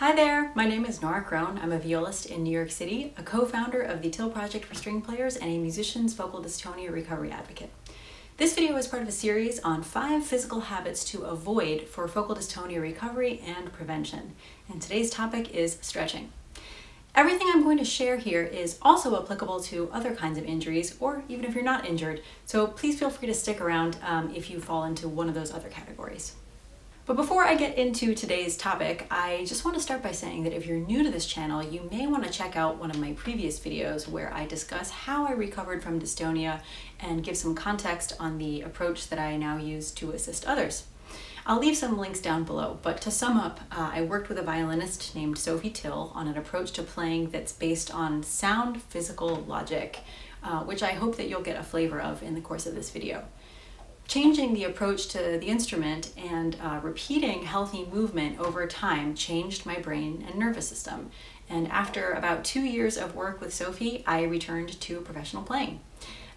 Hi there, my name is Nora Crone. I'm a violist in New York City, a co-founder of the Till Project for String Players, and a musician's vocal dystonia recovery advocate. This video is part of a series on 5 physical habits to avoid for vocal dystonia recovery and prevention. And today's topic is stretching. Everything I'm going to share here is also applicable to other kinds of injuries, or even if you're not injured, so please feel free to stick around if you fall into one of those other categories. But before I get into today's topic, I just want to start by saying that if you're new to this channel, you may want to check out one of my previous videos where I discuss how I recovered from dystonia and give some context on the approach that I now use to assist others. I'll leave some links down below, but to sum up, I worked with a violinist named Sophie Till on an approach to playing that's based on sound physical logic, which I hope that you'll get a flavor of in the course of this video. Changing the approach to the instrument and repeating healthy movement over time changed my brain and nervous system. And after about 2 years of work with Sophie, I returned to professional playing.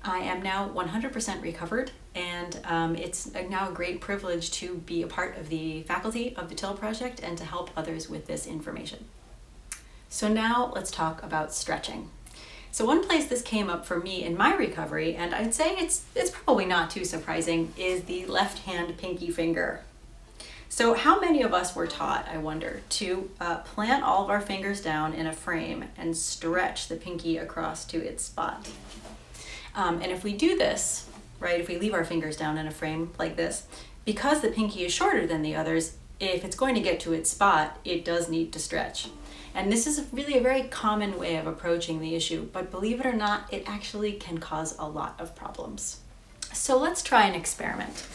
I am now 100% recovered, and it's now a great privilege to be a part of the faculty of the Till Project and to help others with this information. So now let's talk about stretching. So one place this came up for me in my recovery, and I'd say it's probably not too surprising, is the left hand pinky finger. So how many of us were taught, I wonder, to plant all of our fingers down in a frame and stretch the pinky across to its spot? And if we do this, right, if we leave our fingers down in a frame like this, because the pinky is shorter than the others, if it's going to get to its spot, it does need to stretch. And this is really a very common way of approaching the issue, but believe it or not, it actually can cause a lot of problems. So let's try an experiment.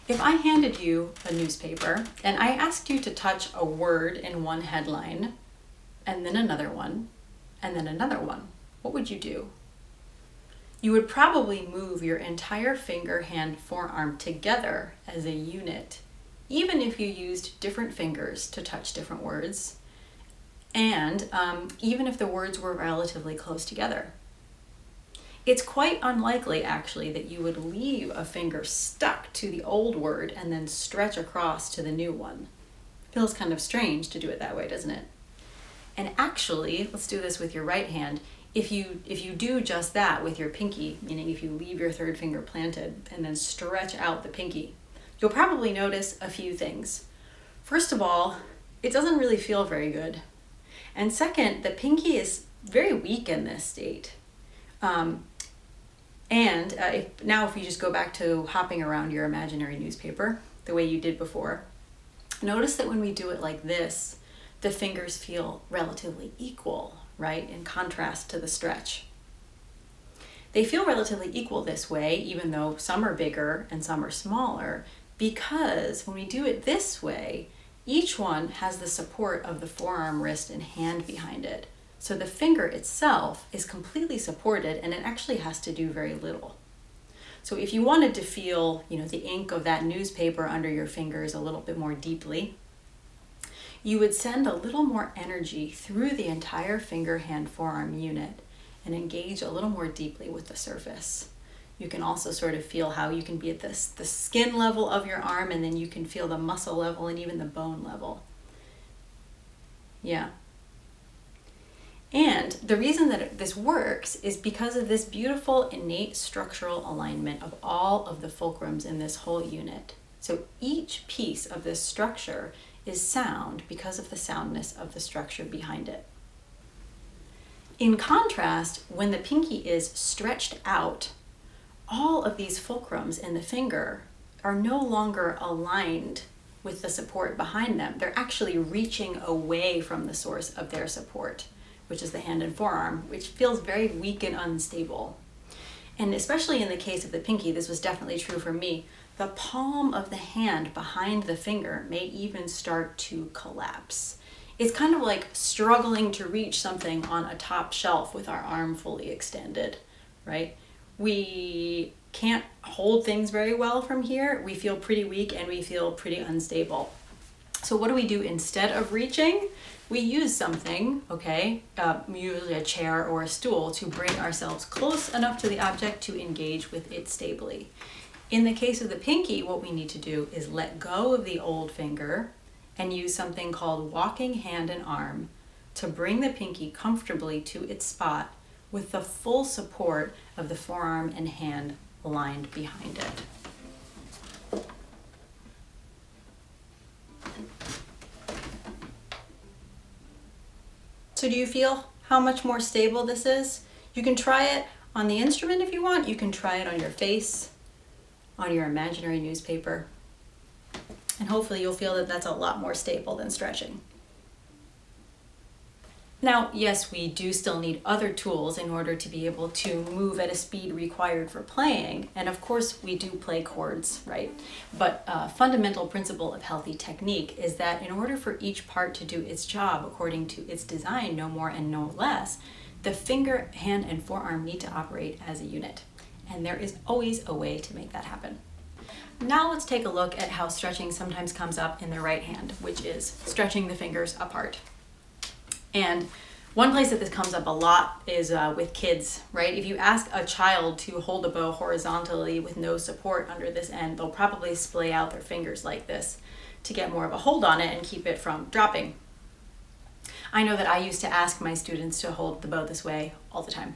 If I handed you a newspaper and I asked you to touch a word in one headline, and then another one, and then another one, what would you do? You would probably move your entire finger, hand, forearm together as a unit, even if you used different fingers to touch different words. And even if the words were relatively close together. It's quite unlikely, actually, that you would leave a finger stuck to the old word and then stretch across to the new one. Feels kind of strange to do it that way, doesn't it? And actually, let's do this with your right hand. If you do just that with your pinky, meaning if you leave your third finger planted and then stretch out the pinky, you'll probably notice a few things. First of all, it doesn't really feel very good. And second, the pinky is very weak in this state. If you just go back to hopping around your imaginary newspaper, the way you did before, notice that when we do it like this, the fingers feel relatively equal, right? In contrast to the stretch. They feel relatively equal this way, even though some are bigger and some are smaller, because when we do it this way, each one has the support of the forearm, wrist, and hand behind it. So the finger itself is completely supported, and it actually has to do very little. So if you wanted to feel, the ink of that newspaper under your fingers a little bit more deeply, you would send a little more energy through the entire finger, hand, forearm unit and engage a little more deeply with the surface. You can also sort of feel how you can be at the skin level of your arm, and then you can feel the muscle level and even the bone level. Yeah. And the reason that this works is because of this beautiful innate structural alignment of all of the fulcrums in this whole unit. So each piece of this structure is sound because of the soundness of the structure behind it. In contrast, when the pinky is stretched out, all of these fulcrums in the finger are no longer aligned with the support behind them. They're actually reaching away from the source of their support, which is the hand and forearm, which feels very weak and unstable. And especially in the case of the pinky, this was definitely true for me, the palm of the hand behind the finger may even start to collapse. It's kind of like struggling to reach something on a top shelf with our arm fully extended, right? We can't hold things very well from here. We feel pretty weak and we feel pretty unstable. So what do we do instead of reaching? We use something, usually a chair or a stool, to bring ourselves close enough to the object to engage with it stably. In the case of the pinky, what we need to do is let go of the old finger and use something called walking hand and arm to bring the pinky comfortably to its spot with the full support of the forearm and hand lined behind it. So do you feel how much more stable this is? You can try it on the instrument if you want. You can try it on your face, on your imaginary newspaper. And hopefully you'll feel that that's a lot more stable than stretching. Now, yes, we do still need other tools in order to be able to move at a speed required for playing. And of course, we do play chords, right? But a fundamental principle of healthy technique is that in order for each part to do its job according to its design, no more and no less, the finger, hand, and forearm need to operate as a unit. And there is always a way to make that happen. Now let's take a look at how stretching sometimes comes up in the right hand, which is stretching the fingers apart. And one place that this comes up a lot is with kids, right? If you ask a child to hold a bow horizontally with no support under this end, they'll probably splay out their fingers like this to get more of a hold on it and keep it from dropping. I know that I used to ask my students to hold the bow this way all the time.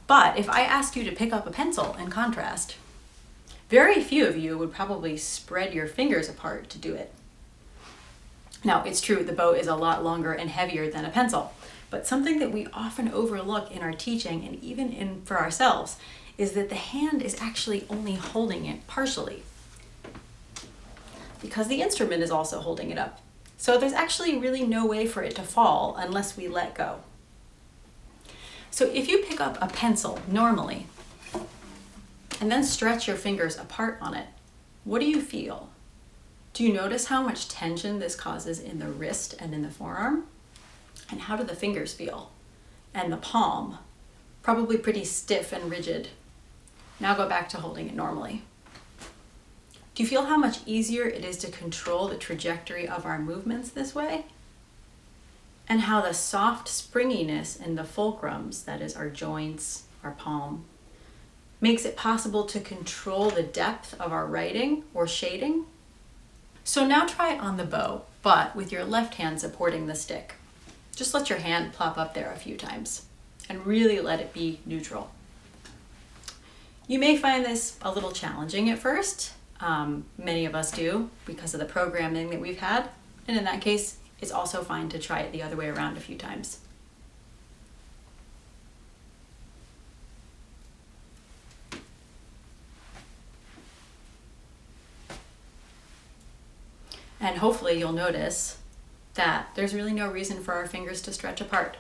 But if I asked you to pick up a pencil in contrast, very few of you would probably spread your fingers apart to do it. Now, it's true, the bow is a lot longer and heavier than a pencil, but something that we often overlook in our teaching and even for ourselves is that the hand is actually only holding it partially because the instrument is also holding it up. So there's actually really no way for it to fall unless we let go. So if you pick up a pencil normally and then stretch your fingers apart on it, what do you feel? Do you notice how much tension this causes in the wrist and in the forearm? And how do the fingers feel? And the palm? Probably pretty stiff and rigid. Now go back to holding it normally. Do you feel how much easier it is to control the trajectory of our movements this way? And how the soft springiness in the fulcrums, that is our joints, our palm, makes it possible to control the depth of our writing or shading? So now try it on the bow, but with your left hand supporting the stick. Just let your hand plop up there a few times and really let it be neutral. You may find this a little challenging at first. Many of us do because of the programming that we've had. And in that case, it's also fine to try it the other way around a few times. And hopefully you'll notice that there's really no reason for our fingers to stretch apart.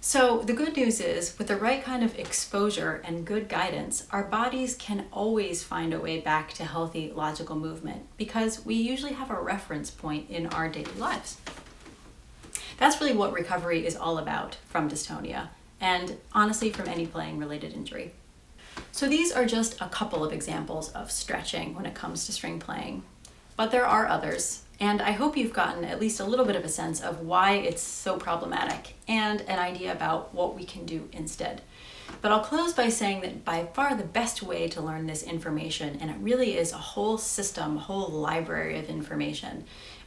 So the good news is, with the right kind of exposure and good guidance, our bodies can always find a way back to healthy, logical movement because we usually have a reference point in our daily lives. That's really what recovery is all about from dystonia, and honestly from any playing related injury. So these are just a couple of examples of stretching when it comes to string playing, but there are others, and I hope you've gotten at least a little bit of a sense of why it's so problematic and an idea about what we can do instead. But I'll close by saying that by far the best way to learn this information, and it really is a whole system, a whole library of information,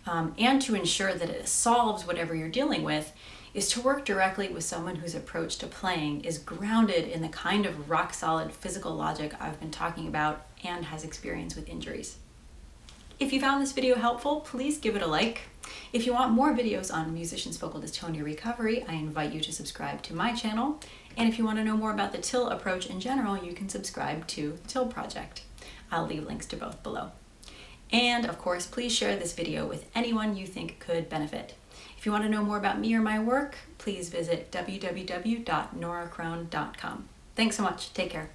and to ensure that it solves whatever you're dealing with, is to work directly with someone whose approach to playing is grounded in the kind of rock-solid physical logic I've been talking about and has experience with injuries. If you found this video helpful, please give it a like. If you want more videos on musicians' vocal dystonia recovery, I invite you to subscribe to my channel. And if you want to know more about the TIL approach in general, you can subscribe to the TIL Project. I'll leave links to both below. And of course, please share this video with anyone you think could benefit. If you want to know more about me or my work, please visit www.noracrone.com. Thanks so much. Take care.